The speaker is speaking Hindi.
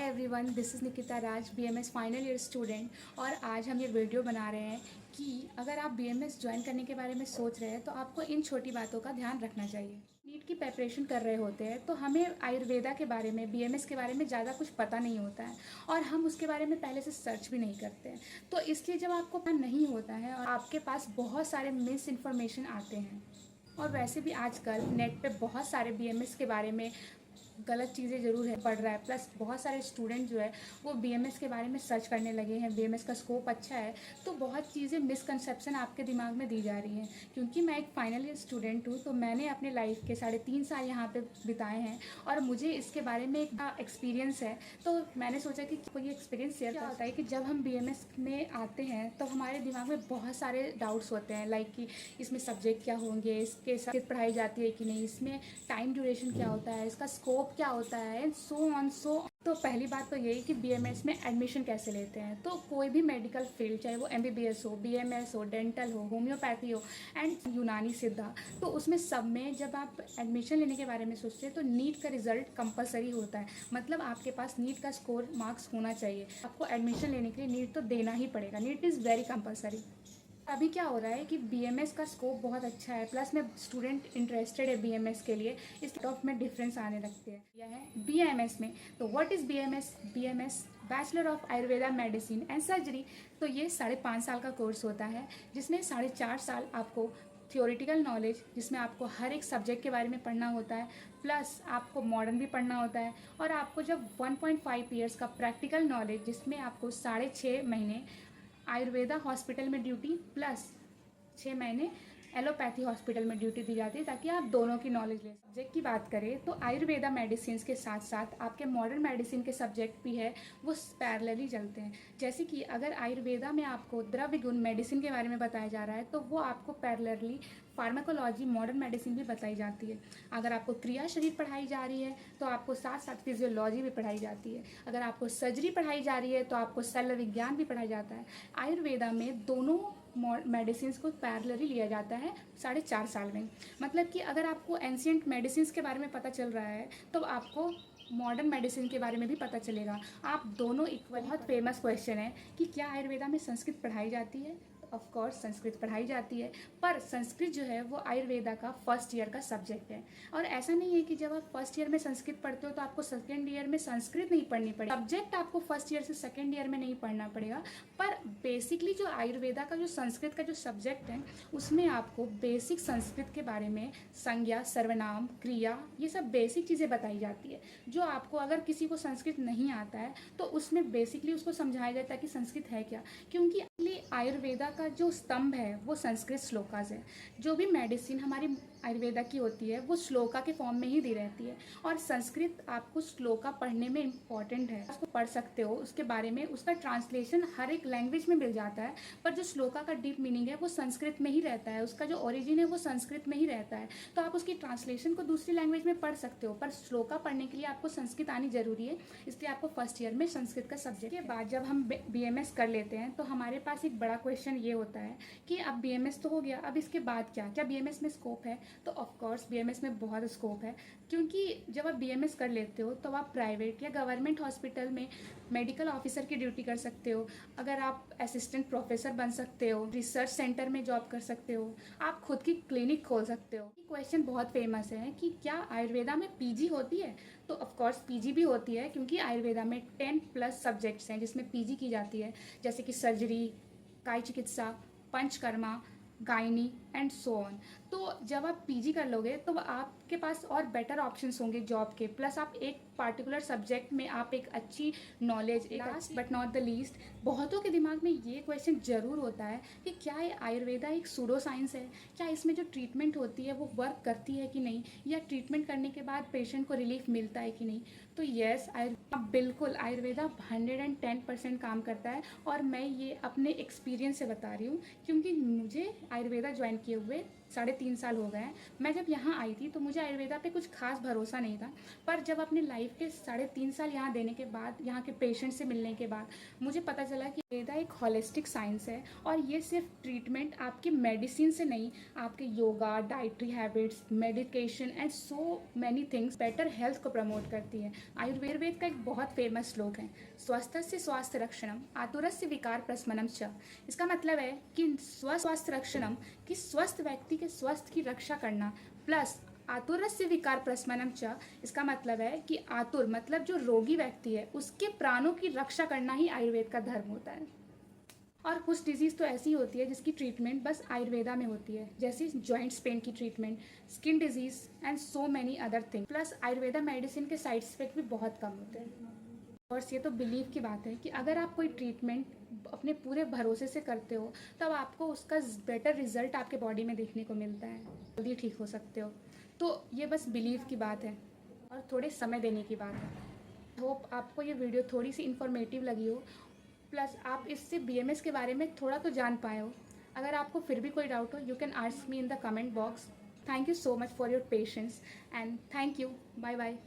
Everyone, this is Nikita Raj, BMS final year student. और आज हम ये वीडियो बना रहे हैं कि अगर आप बीएमएस ज्वाइन करने के बारे में सोच रहे हैं तो आपको इन छोटी बातों का ध्यान रखना चाहिए। नीट की प्रिपरेशन कर रहे होते हैं तो हमें आयुर्वेदा के बारे में, बीएमएस के बारे में ज़्यादा कुछ पता नहीं होता है और हम उसके बारे में पहले से सर्च भी नहीं करते हैं। तो इसलिए जब आपको पता नहीं होता है और आपके पास बहुत सारे मिस इन्फॉर्मेशन आते हैं, और वैसे भी आजकल नेट पे बहुत सारे बीएमएस के बारे में गलत चीज़ें ज़रूर है पढ़ रहा है, प्लस बहुत सारे स्टूडेंट जो है वो बीएमएस के बारे में सर्च करने लगे हैं। बीएमएस का स्कोप अच्छा है तो बहुत चीज़ें मिसकंसेप्शन आपके दिमाग में दी जा रही हैं। क्योंकि मैं एक फाइनल ईयर स्टूडेंट हूँ तो मैंने अपने लाइफ के 3.5 साल यहाँ पे बिताए हैं और मुझे इसके बारे में एक एक्सपीरियंस है। तो मैंने सोचा कि कोई एक्सपीरियंस शेयर क्या होता है कि जब हम बीएमएस में आते हैं तो हमारे दिमाग में बहुत सारे डाउट्स होते हैं, लाइक कि इसमें सब्जेक्ट क्या होंगे, इसके साथ पढ़ाई जाती है कि नहीं, इसमें टाइम ड्यूरेशन क्या होता है, इसका स्कोप क्या होता है, एंड सो ऑन सो। तो पहली बात तो यही कि बीएमएस में एडमिशन कैसे लेते हैं। तो कोई भी मेडिकल फील्ड, चाहे वो एमबीबीएस हो, बीएमएस हो, डेंटल हो, होम्योपैथी हो एंड यूनानी सिद्धा, तो उसमें सब में जब आप एडमिशन लेने के बारे में सोचते हैं तो नीट का रिजल्ट कंपलसरी होता है। मतलब आपके पास नीट का स्कोर मार्क्स होना चाहिए। आपको एडमिशन लेने के लिए नीट तो देना ही पड़ेगा। NEET is very compulsory. अभी क्या हो रहा है कि बीएमएस का स्कोप बहुत अच्छा है, प्लस में स्टूडेंट इंटरेस्टेड है बीएमएस के लिए, इस टॉप में डिफरेंस आने लगते हैं। यह है बीएमएस में। तो what is BMS? BMS bachelor of Ayurveda medicine and surgery. तो ये 5.5 साल का कोर्स होता है जिसमें 4.5 साल आपको थियोरिटिकल नॉलेज, जिसमें आपको हर एक सब्जेक्ट के बारे में पढ़ना होता है, प्लस आपको मॉडर्न भी पढ़ना होता है, और आपको जब 1.5 ईयर्स का प्रैक्टिकल नॉलेज, जिसमें आपको 6.5 महीने आयुर्वेदा हॉस्पिटल में ड्यूटी प्लस 6 महीने एलोपैथी हॉस्पिटल में ड्यूटी दी जाती है, ताकि आप दोनों की नॉलेज लें। सब्जेक्ट की बात करें तो आयुर्वेदा मेडिसिन के साथ साथ आपके मॉडर्न मेडिसिन के सब्जेक्ट भी है, वो पैरेलली चलते हैं। जैसे कि अगर आयुर्वेदा में आपको द्रव्य गुण मेडिसिन के बारे में बताया जा रहा है तो वो आपको पैरेलली फार्माकोलॉजी मॉडर्न मेडिसिन भी बताई जाती है। अगर आपको क्रिया शरीर पढ़ाई जा रही है तो आपको साथ साथ फिजियोलॉजी भी पढ़ाई जाती है। अगर आपको सर्जरी पढ़ाई जा रही है तो आपको शल्य विज्ञान भी पढ़ाया जाता है। आयुर्वेदा में दोनों मेडिसिन को पैरेलली लिया जाता है 4.5 साल में। मतलब कि अगर आपको एंशिएंट मेडिसिन के बारे में पता चल रहा है तो आपको मॉडर्न मेडिसिन के बारे में भी पता चलेगा। आप दोनों इक्वल। बहुत फेमस क्वेश्चन है कि क्या आयुर्वेदा में संस्कृत पढ़ाई जाती है? ऑफ कोर्स संस्कृत पढ़ाई जाती है, पर संस्कृत जो है वो आयुर्वेदा का फर्स्ट ईयर का सब्जेक्ट है। और ऐसा नहीं है कि जब आप फर्स्ट ईयर में संस्कृत पढ़ते हो तो आपको सेकेंड ईयर में संस्कृत नहीं पढ़नी पड़ेगी। सब्जेक्ट आपको फर्स्ट ईयर से सेकेंड ईयर में नहीं पढ़ना पड़ेगा, पर बेसिकली जो आयुर्वेदा का जो संस्कृत का जो सब्जेक्ट है उसमें आपको बेसिक संस्कृत के बारे में संज्ञा, सर्वनाम, क्रिया, ये सब बेसिक चीज़ें बताई जाती है, जो आपको अगर किसी को संस्कृत नहीं आता है तो उसमें बेसिकली उसको समझाया जाता है कि संस्कृत है क्या। क्योंकि आयुर्वेदा का जो स्तंभ है वो संस्कृत श्लोकास है। जो भी मेडिसिन हमारी आयुर्वेदा की होती है वो श्लोका के फॉर्म में ही दी रहती है, और संस्कृत आपको श्लोका पढ़ने में इम्पॉर्टेंट है। उसको पढ़ सकते हो, उसके बारे में उसका ट्रांसलेशन हर एक लैंग्वेज में मिल जाता है, पर जो श्लोका का डीप मीनिंग है वो संस्कृत में ही रहता है, उसका जो ओरिजिन है वो संस्कृत में ही रहता है। तो आप उसकी ट्रांसलेशन को दूसरी लैंग्वेज में पढ़ सकते हो, पर श्लोका पढ़ने के लिए आपको संस्कृत आनी जरूरी है। इसलिए आपको फर्स्ट ईयर में संस्कृत का सब्जेक्ट के बाद जब हम बीएमएस कर लेते हैं तो हमारे पास एक बड़ा क्वेश्चन ये होता है कि अब बीएमएस तो हो गया, अब इसके बाद क्या बीएमएस में स्कोप है? तो ऑफ कोर्स बीएमएस में बहुत स्कोप है, क्योंकि जब आप बीएमएस कर लेते हो तो आप प्राइवेट या गवर्नमेंट हॉस्पिटल में मेडिकल ऑफिसर की ड्यूटी कर सकते हो। अगर आप असिस्टेंट प्रोफेसर बन सकते हो, रिसर्च सेंटर में जॉब कर सकते हो, आप खुद की क्लिनिक खोल सकते हो। क्वेश्चन बहुत फेमस है कि क्या आयुर्वेदा में पीजी होती है? तो ऑफ कोर्स पीजी भी होती है, क्योंकि आयुर्वेदा में 10+ सब्जेक्ट्स हैं जिसमें पीजी की जाती है, जैसे कि सर्जरी, काय चिकित्सा, panchakarma, gynae and so on. तो जब आप पीजी कर लोगे तो आपके पास और बेटर ऑप्शंस होंगे जॉब के, प्लस आप एक पार्टिकुलर सब्जेक्ट में आप एक अच्छी knowledge. Last but not the least, बहुतों के दिमाग में ये क्वेश्चन जरूर होता है कि क्या ये आयुर्वेदा एक सूडो साइंस है? क्या इसमें जो ट्रीटमेंट होती है वो वर्क करती है कि नहीं, या ट्रीटमेंट करने के बाद पेशेंट को रिलीफ मिलता है कि नहीं? तो येस, बिल्कुल आयुर्वेदा 110% काम करता है, और मैं ये अपने एक्सपीरियंस से बता रही हूँ, क्योंकि मुझे आयुर्वेदा ज्वाइन किए हुए 3.5 साल हो गए हैं। मैं जब यहाँ आई थी तो मुझे आयुर्वेदा पे कुछ खास भरोसा नहीं था, पर जब अपनी लाइफ के 3.5 साल यहाँ देने के बाद, यहाँ के पेशेंट से मिलने के बाद मुझे पता चला कि आयुर्वेदा एक होलिस्टिक साइंस है और ये सिर्फ ट्रीटमेंट आपकी मेडिसिन से नहीं, आपके yoga, dietary habits, medication and so many things better health को प्रमोट करती है। आयुर्वेद का एक बहुत फेमस श्लोक है, स्वस्थस्य स्वास्थ्य रक्षणम आतुरस्य विकार प्रशमनम च। इसका मतलब है कि स्वास्थ्य रक्षणम, कि स्वस्थ व्यक्ति के स्वस्थ की रक्षा करना, प्लस आतुरस्य विकार प्रशमनम च, इसका मतलब है कि आतुर मतलब जो रोगी व्यक्ति है उसके प्राणों की रक्षा करना ही आयुर्वेद का धर्म होता है। और कुछ डिजीज़ तो ऐसी होती है जिसकी ट्रीटमेंट बस आयुर्वेदा में होती है, जैसे जॉइंट्स पेन की treatment, skin disease and so many other thing. Plus Ayurveda medicine के साइड इफेक्ट भी बहुत कम होते हैं। और ये तो बिलीव की बात है कि अगर आप कोई ट्रीटमेंट अपने पूरे भरोसे से करते हो तब आपको उसका बेटर रिजल्ट आपके बॉडी में देखने को मिलता है, जल्दी ठीक हो सकते हो। तो ये बस बिलीव की बात है और थोड़े समय देने की बात है। होप आपको ये वीडियो थोड़ी सी इन्फॉर्मेटिव लगी हो, प्लस आप इससे बीएमएस के बारे में थोड़ा तो जान पाए हो। अगर आपको फिर भी कोई डाउट हो, you can ask me in the comment box. Thank you so much for your patience and thank you. Bye bye.